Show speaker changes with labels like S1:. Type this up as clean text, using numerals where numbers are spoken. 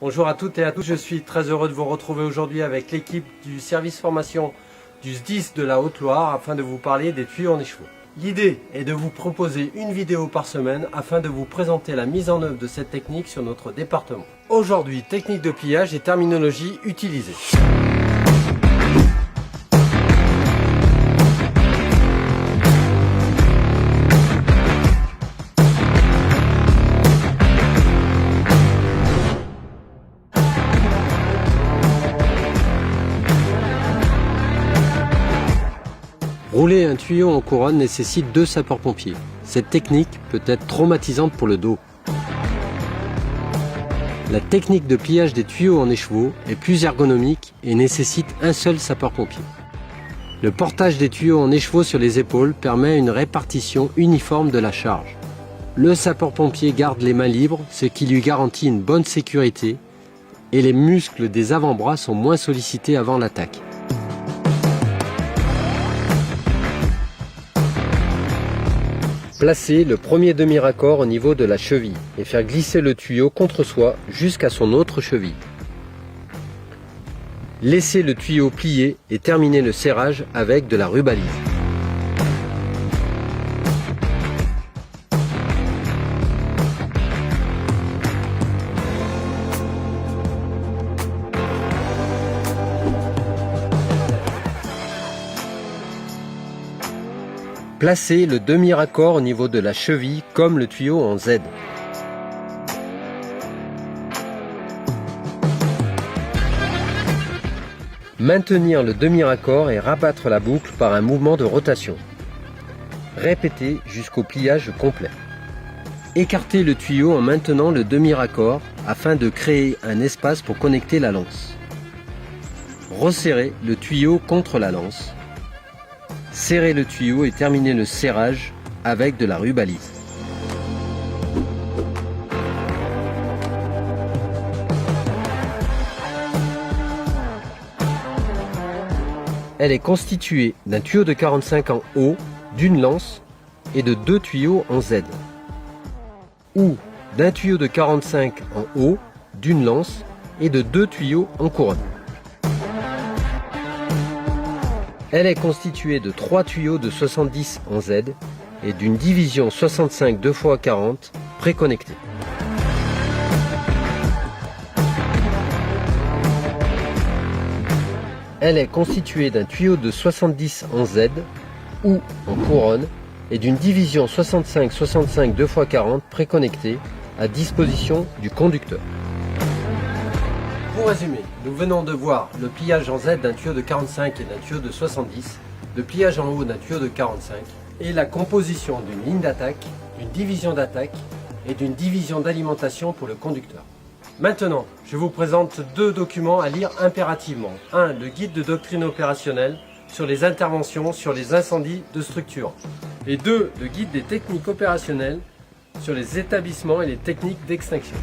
S1: Bonjour à toutes et à tous, je suis très heureux de vous retrouver aujourd'hui avec l'équipe du service formation du SDIS de la Haute-Loire afin de vous parler des tuyaux en écheveau. L'idée est de vous proposer une vidéo par semaine afin de vous présenter la mise en œuvre de cette technique sur notre département. Aujourd'hui, technique de pliage et terminologie utilisée. Rouler un tuyau en couronne nécessite 2 sapeurs-pompiers. Cette technique peut être traumatisante pour le dos. La technique de pliage des tuyaux en écheveau est plus ergonomique et nécessite un seul sapeur-pompier. Le portage des tuyaux en écheveau sur les épaules permet une répartition uniforme de la charge. Le sapeur-pompier garde les mains libres, ce qui lui garantit une bonne sécurité, et les muscles des avant-bras sont moins sollicités avant l'attaque. Placer le premier demi-raccord au niveau de la cheville et faire glisser le tuyau contre soi jusqu'à son autre cheville. Laissez le tuyau plier et terminer le serrage avec de la rubalise. Placez le demi-raccord au niveau de la cheville comme le tuyau en Z. Maintenir le demi-raccord et rabattre la boucle par un mouvement de rotation. Répétez jusqu'au pliage complet. Écartez le tuyau en maintenant le demi-raccord afin de créer un espace pour connecter la lance. Resserrez le tuyau contre la lance. Serrez le tuyau et terminez le serrage avec de la rubalise. Elle est constituée d'un tuyau de 45 en haut, d'une lance et de 2 tuyaux en Z. Ou d'un tuyau de 45 en haut, d'une lance et de 2 tuyaux en couronne. Elle est constituée de 3 tuyaux de 70 en Z et d'une division 65 2x40 préconnectée. Elle est constituée d'un tuyau de 70 en Z ou en couronne et d'une division 65 2x40 préconnectée à disposition du conducteur. Pour résumer, nous venons de voir le pliage en Z d'un tuyau de 45 et d'un tuyau de 70, le pliage en haut d'un tuyau de 45 et la composition d'une ligne d'attaque, d'une division d'attaque et d'une division d'alimentation pour le conducteur. Maintenant, je vous présente 2 documents à lire impérativement. 1. Le guide de doctrine opérationnelle sur les interventions sur les incendies de structure. Et 2. Le guide des techniques opérationnelles sur les établissements et les techniques d'extinction.